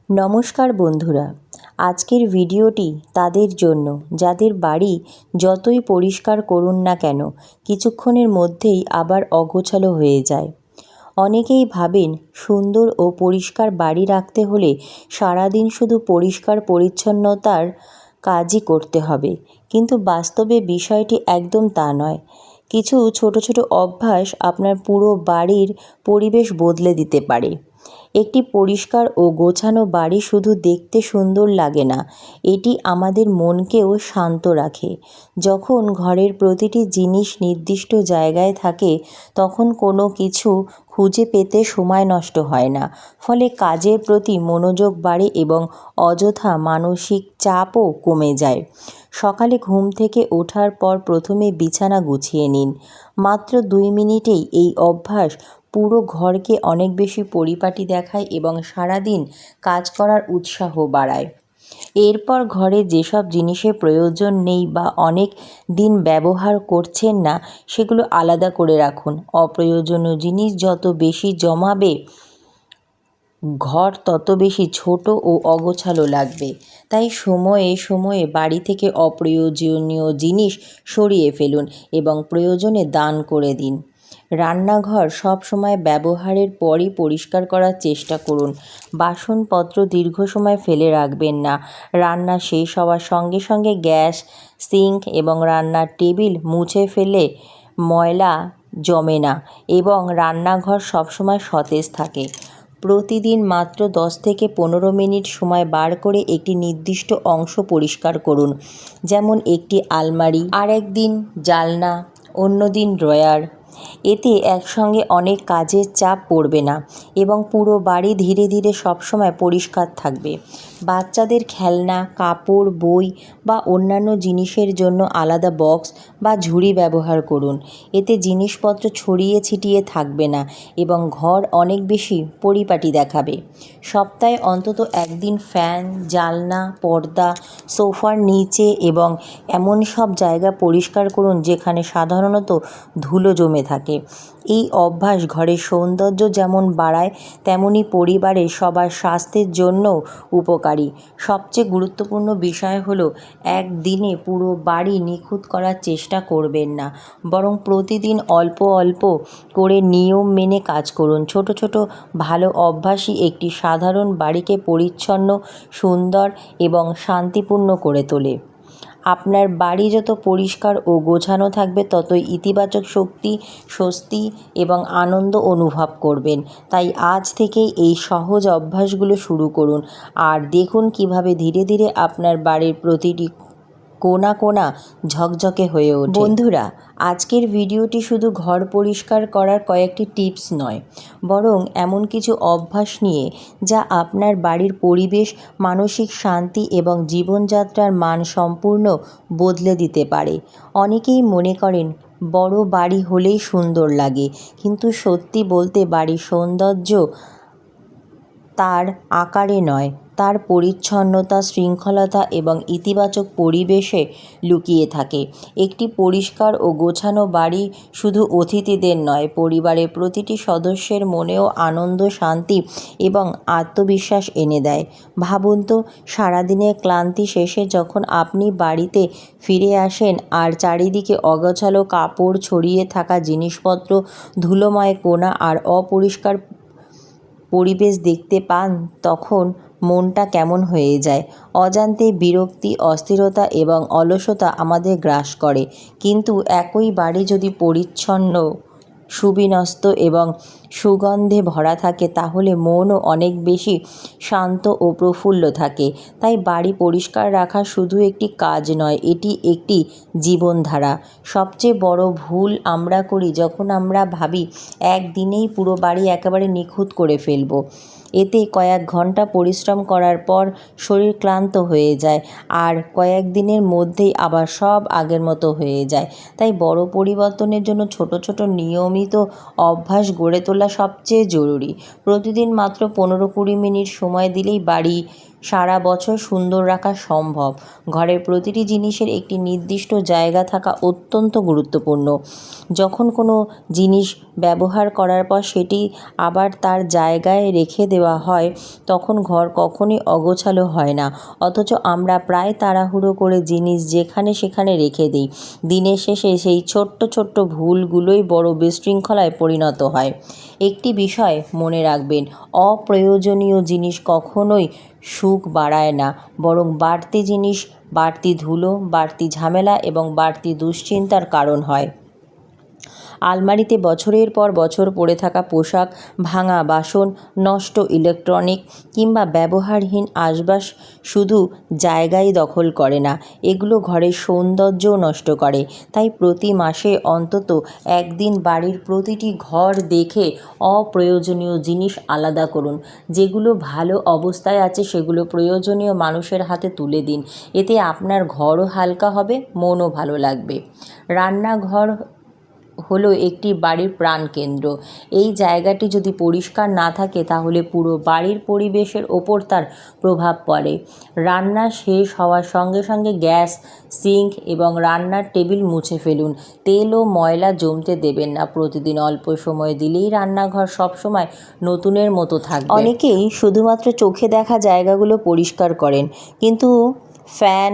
নমস্কার বন্ধুরা, আজকের ভিডিওটি তাদের জন্য যাদের বাড়ি যতই পরিষ্কার করুন না কেন কিছুক্ষণের মধ্যেই আবার অগোছালো হয়ে যায়। অনেকেই ভাবেন সুন্দর ও পরিষ্কার বাড়ি রাখতে হলে সারাদিন শুধু পরিষ্কার পরিচ্ছন্নতার কাজই করতে হবে, কিন্তু বাস্তবে বিষয়টি একদম তা নয়। কিছু ছোট ছোট অভ্যাস আপনার পুরো বাড়ির পরিবেশ বদলে দিতে পারে। একটি পরিষ্কার ও গোছানো বাড়ি শুধু দেখতে সুন্দর লাগে না, এটি আমাদের মনকেও শান্ত রাখে। যখন ঘরের প্রতিটি জিনিস নির্দিষ্ট জায়গায় থাকে তখন কোনো কিছু খুঁজে পেতে সময় নষ্ট হয় না, ফলে কাজের প্রতি মনোযোগ বাড়ে এবং অযথা মানসিক চাপও কমে যায়। সকালে ঘুম থেকে ওঠার পর প্রথমে বিছানা গুছিয়ে নিন। মাত্র 2 মিনিটেই এই অভ্যাস পুরো ঘরকে অনেক বেশি পরিপাটি দেখায় এবং সারাদিন কাজ করার উৎসাহ বাড়ায়। এরপর ঘরে যেসব জিনিসের প্রয়োজন নেই বা অনেক দিন ব্যবহার করছেন না সেগুলো আলাদা করে রাখুন। অপ্রয়োজনীয় জিনিস যত বেশি জমাবে ঘর তত বেশি ছোট ও অগোছালো লাগবে। তাই সময়ে সময়ে বাড়ি থেকে অপ্রয়োজনীয় জিনিস সরিয়ে ফেলুন এবং প্রয়োজনে দান করে দিন। রান্নাঘর সব সময় ব্যবহারের পরই পরিষ্কার করার চেষ্টা করুন। বাসনপত্র দীর্ঘ সময় ফেলে রাখবেন না। রান্না শেষ হওয়ার সঙ্গে সঙ্গে গ্যাস, সিঙ্ক এবং রান্নার টেবিল মুছে ফেলে ময়লা জমে না এবং রান্নাঘর সবসময় সতেজ থাকে। প্রতিদিন মাত্র 10 থেকে 15 মিনিট সময় বার করে একটি নির্দিষ্ট অংশ পরিষ্কার করুন, যেমন একটি আলমারি, আর একদিন জানলা, অন্য দিন ড্রয়ার। এতে একসঙ্গে অনেক কাজের চাপ পড়বে না এবং পুরো বাড়ি ধীরে ধীরে সবসময় পরিষ্কার থাকবে। বাচ্চাদের খেলনা, কাপড়, বই বা অন্যান্য জিনিসের জন্য আলাদা বক্স বা ঝুড়ি ব্যবহার করুন। এতে জিনিসপত্র ছড়িয়ে ছিটিয়ে থাকবে না এবং ঘর অনেক বেশি পরিপাটি দেখাবে। সপ্তাহে অন্তত একদিন ফ্যান, জানলা, পর্দা, সোফার নিচে এবং এমন সব জায়গা পরিষ্কার করুন যেখানে সাধারণত ধুলো জমে থাকে। এই অভ্যাস ঘরের সৌন্দর্য যেমন বাড়ায় তেমনি পরিবারের সবার স্বাস্থ্যের জন্যও উপকারী। সবচেয়ে গুরুত্বপূর্ণ বিষয় হলো একদিনে পুরো বাড়ি নিখুঁত করার চেষ্টা করবেন না, বরং প্রতিদিন অল্প অল্প করে নিয়ম মেনে কাজ করুন। ছোট ছোট ভালো অভ্যাসই একটি সাধারণ বাড়িকে পরিচ্ছন্ন, সুন্দর এবং শান্তিপূর্ণ করে তোলে। আপনার বাড়ি যত পরিষ্কার ও গোছানো থাকবে ততই ইতিবাচক শক্তি, স্বস্তি এবং আনন্দ অনুভব করবেন। তাই আজ থেকেই এই সহজ অভ্যাসগুলো শুরু করুন আর দেখুন কিভাবে ধীরে ধীরে আপনার বাড়ির প্রতিটি কোণা কোণা ঝকঝকে হয়ে ওঠে। বন্ধুরা, আজকের ভিডিওটি শুধু ঘর পরিষ্কার করার কয়েকটি টিপস নয়, বরং এমন কিছু অভ্যাস নিয়ে যা আপনার বাড়ির পরিবেশ, মানসিক শান্তি এবং জীবনযাত্রার মান সম্পূর্ণ বদলে দিতে পারে। অনেকেই মনে করেন বড় বাড়ি হলেই সুন্দর লাগে, কিন্তু সত্যি বলতে বাড়ির সৌন্দর্য তার আকারে নয়, তার পরিচ্ছন্নতা, শৃঙ্খলতা এবং ইতিবাচক পরিবেশে লুকিয়ে থাকে। একটি পরিষ্কার ও গোছানো বাড়ি শুধু অতিথিদের নয়, পরিবারের প্রতিটি সদস্যের মনেও আনন্দ, শান্তি এবং আত্মবিশ্বাস এনে দেয়। ভাবুন তো, সারাদিনের ক্লান্তি শেষে যখন আপনি বাড়িতে ফিরে আসেন আর চারিদিকে অগোছালো কাপড়, ছড়িয়ে থাকা জিনিসপত্র, ধুলোময় কোণা আর অপরিষ্কার পরিবেশ দেখতে পান, তখন মনটা কেমন হয়ে যায়। অজান্তেই বিরক্তি, অস্থিরতা এবং অলসতা আমাদের গ্রাস করে। কিন্তু একই বাড়ি যদি পরিচ্ছন্ন, সুবিন্যস্ত এবং সুগন্ধে ভরা থাকে তাহলে মনও অনেক বেশি শান্ত ও প্রফুল্ল থাকে। তাই বাড়ি পরিষ্কার রাখা শুধু একটি কাজ নয়, এটি একটি জীবনধারা। সবচেয়ে বড় ভুল আমরা করি যখন আমরা ভাবি একদিনেই পুরো বাড়ি একেবারে নিখুঁত করে ফেলব। এতে কয়েক ঘন্টা পরিশ্রম করার পর শরীর ক্লান্ত হয়ে যায় আর কয়েকদিনের মধ্যেই আবার সব আগের মতো হয়ে যায়। তাই বড় পরিবর্তনের জন্য ছোট ছোট নিয়মিত অভ্যাস গড়ে তোলা সবচেয়ে জরুরি। প্রতিদিন মাত্র 15-20 মিনিট সময় দিলেই বাড়ি সারা বছর সুন্দর রাখা সম্ভব। ঘরের প্রতিটি জিনিসের একটি নির্দিষ্ট জায়গা থাকা অত্যন্ত গুরুত্বপূর্ণ। যখন কোনো জিনিস ব্যবহার করার পর সেটি আবার তার জায়গায় রেখে দেওয়া হয়, তখন ঘর কখনোই অগোছালো হয় না। অথচ আমরা প্রায় তাড়াহুড়ো করে জিনিস যেখানে সেখানে রেখে দিই। দিনের শেষে সেই ছোট্ট ছোট্ট ভুলগুলোই বড় বিশৃঙ্খলায় পরিণত হয়। একটি বিষয় মনে রাখবেন, অপ্রয়োজনীয় জিনিস কখনোই সুখ বাড়ায় না, বরং বাড়তি জিনিস, বাড়তি ধুলো, বাড়তি ঝামেলা এবং বাড়তি দুশ্চিন্তার কারণ হয়। আলমারিতে বছরের পর বছর পড়ে থাকা পোশাক, ভাঙা বাসন, নষ্ট ইলেকট্রনিক কিংবা ব্যবহারহীন আসবাব শুধু জায়গাই দখল করে না, এগুলো ঘরের সৌন্দর্যও নষ্ট করে। তাই প্রতি মাসে অন্তত একদিন বাড়ির প্রতিটি ঘর দেখে অপ্রয়োজনীয় জিনিস আলাদা করুন। যেগুলো ভালো অবস্থায় আছে সেগুলো প্রয়োজনীয় মানুষের হাতে তুলে দিন। এতে আপনার ঘরও হালকা হবে, মনও ভালো লাগবে। রান্নাঘর হলো একটি বাড়ির প্রাণকেন্দ্র। এই জায়গাটি যদি পরিষ্কার না থাকে তাহলে পুরো বাড়ির পরিবেশের ওপর তার প্রভাব পড়ে। রান্না শেষ হওয়ার সঙ্গে সঙ্গে গ্যাস, সিঙ্ক এবং রান্নার টেবিল মুছে ফেলুন। তেল ও ময়লা জমতে দেবেন না। প্রতিদিন অল্প সময় দিলেই রান্নাঘর সবসময় নতুনের মতো থাকবে। অনেকেই শুধুমাত্র চোখে দেখা জায়গাগুলো পরিষ্কার করেন, কিন্তু ফ্যান,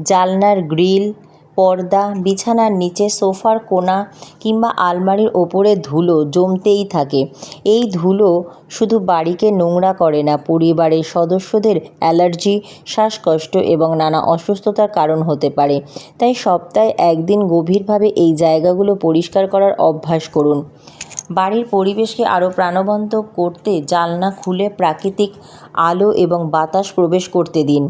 জানলার গ্রিল, পর্দা, বিছানার নিচে, সোফার কোণা কিংবা আলমারির ওপরে ধুলো জমতেই থাকে। এই ধুলো শুধু বাড়িকে নোংরা করে না, পরিবারের সদস্যদের অ্যালার্জি, শ্বাসকষ্ট এবং নানা অসুস্থতার কারণ হতে পারে। তাই সপ্তাহে একদিন গভীরভাবে এই জায়গাগুলো পরিষ্কার করার অভ্যাস করুন। বাড়ির পরিবেশকে আরও প্রাণবন্ত করতে জানলা খুলে প্রাকৃতিক আলো এবং বাতাস প্রবেশ করতে দিন।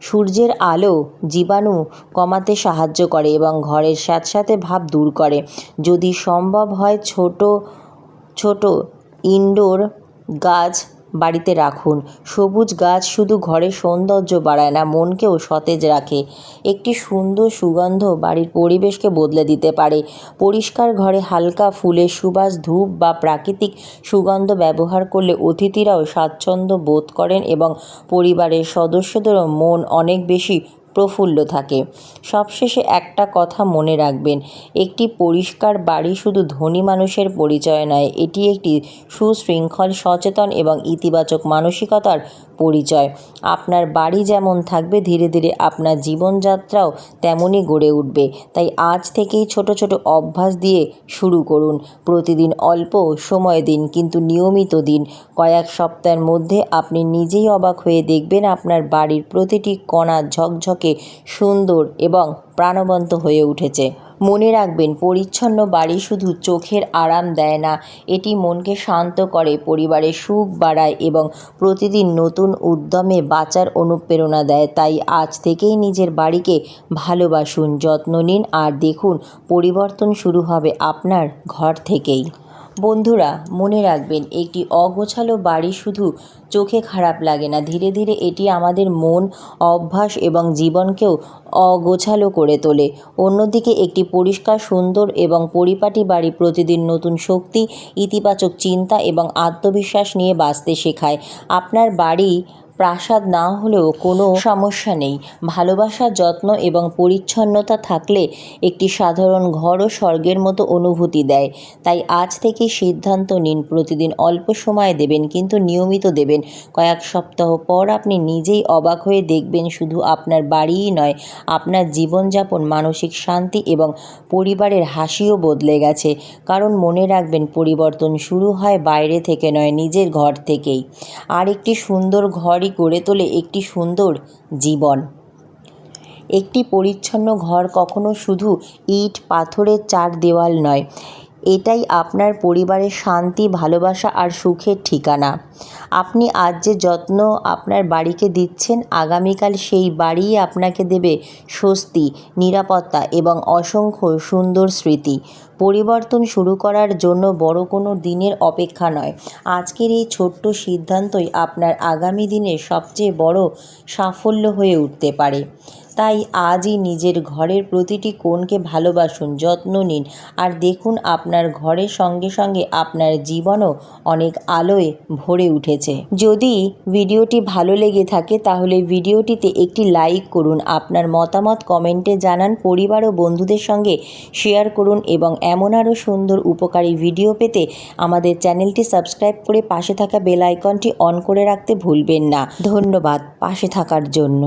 সূর্যের আলো জীবাণু কমাতে সাহায্য করে এবং ঘরের স্যাঁতস্যাঁতে ভাব দূর করে। যদি সম্ভব হয় ছোট ছোট ইনডোর গাছ বাড়িতে রাখুন। সবুজ গাছ শুধু ঘরের সৌন্দর্য বাড়ায় না, মনকেও সতেজ রাখে। একটি সুন্দর সুগন্ধ বাড়ির পরিবেশকে বদলে দিতে পারে। পরিষ্কার ঘরে হালকা ফুলের সুবাস, ধূপ বা প্রাকৃতিক সুগন্ধ ব্যবহার করলে অতিথিরাও স্বাচ্ছন্দ্য বোধ করেন এবং পরিবারের সদস্যদেরও মন অনেক বেশি প্রফুল্ল থাকে। সবশেষে একটা কথা মনে রাখবেন, একটি পরিষ্কার বাড়ি শুধু ধনী মানুষের পরিচয় নয়, এটি একটি সুশৃঙ্খল, সচেতন এবং ইতিবাচক মানসিকতার পরিচয়। আপনার বাড়ি যেমন থাকবে, ধীরে ধীরে আপনার জীবনযাত্রাও তেমনই গড়ে উঠবে। তাই আজ থেকেই ছোট ছোট অভ্যাস দিয়ে শুরু করুন। প্রতিদিন অল্প সময় দিন, কিন্তু নিয়মিত দিন। কয়েক সপ্তাহের মধ্যে আপনি নিজেই অবাক হয়ে দেখবেন আপনার বাড়ির প্রতিটি কণা ঝকঝকে, সুন্দর এবং প্রাণবন্ত হয়ে উঠেছে। মনে রাখবেন, পরিচ্ছন্ন বাড়ি শুধু চোখের আরাম দেয় না, এটি মনকে শান্ত করে, পরিবারের সুখ বাড়ায় এবং প্রতিদিন নতুন উদ্যমে বাঁচার অনুপ্রেরণা দেয়। তাই আজ থেকেই নিজের বাড়িকে ভালোবাসুন, যত্ন নিন আর দেখুন পরিবর্তন শুরু হবে আপনার ঘর থেকেই। বন্ধুরা, মনে রাখবেন, একটি অগোছালো বাড়ি শুধু চোখে খারাপ লাগে না, ধীরে ধীরে এটি আমাদের মন, অভ্যাস এবং জীবনকেও অগোছালো করে তোলে। অন্যদিকে একটি পরিষ্কার, সুন্দর এবং পরিপাটি বাড়ি প্রতিদিন নতুন শক্তি, ইতিবাচক চিন্তা এবং আত্মবিশ্বাস নিয়ে বাঁচতে শেখায়। আপনার বাড়ি প্রাসাদ না হলেও কোনো সমস্যা নেই, ভালোবাসা, যত্ন এবং পরিচ্ছন্নতা থাকলে একটি সাধারণ ঘরও স্বর্গের মতো অনুভূতি দেয়। তাই আজ থেকেই সিদ্ধান্ত নিন, প্রতিদিন অল্প সময় দেবেন, কিন্তু নিয়মিত দেবেন। কয়েক সপ্তাহ পর আপনি নিজেই অবাক হয়ে দেখবেন শুধু আপনার বাড়িই নয়, আপনার জীবনযাপন, মানসিক শান্তি এবং পরিবারের হাসিও বদলে গেছে। কারণ মনে রাখবেন, পরিবর্তন শুরু হয় বাইরে থেকে নয়, নিজের ঘর থেকেই। আর একটি সুন্দর ঘরই গড়ে তোলে একটি সুন্দর জীবন। একটি পরিচ্ছন্ন ঘর কখনো শুধু ইট, পাথরের চার দেওয়াল নয়, এটাই আপনার পরিবারের শান্তি, ভালোবাসা আর সুখের ঠিকানা। আপনি আজ যে যত্ন আপনার বাড়িকে দিচ্ছেন, আগামীকাল সেই বাড়িই আপনাকে দেবে স্বস্তি, নিরাপত্তা এবং অসংখ্য সুন্দর স্মৃতি। পরিবর্তন শুরু করার জন্য বড় কোনো দিনের অপেক্ষা নয়, আজকের এই ছোট্ট সিদ্ধান্তই আপনার আগামী দিনের সবচেয়ে বড় সাফল্য হয়ে উঠতে পারে। তাই আজই নিজের ঘরের প্রতিটি কোণকে ভালোবাসুন, যত্ন নিন, আর দেখুন আপনার ঘরের সঙ্গে সঙ্গে আপনার জীবনও অনেক আলোয় ভরে উঠেছে। যদি ভিডিওটি ভালো লেগে থাকে তাহলে ভিডিওটিতে একটি লাইক করুন, আপনার মতামত কমেন্টে জানান, পরিবার ও বন্ধুদের সঙ্গে শেয়ার করুন এবং এমন আরও সুন্দর উপকারী ভিডিও পেতে আমাদের চ্যানেলটি সাবস্ক্রাইব করে পাশে থাকা বেল আইকনটি অন করে রাখতে ভুলবেন না। ধন্যবাদ পাশে থাকার জন্য।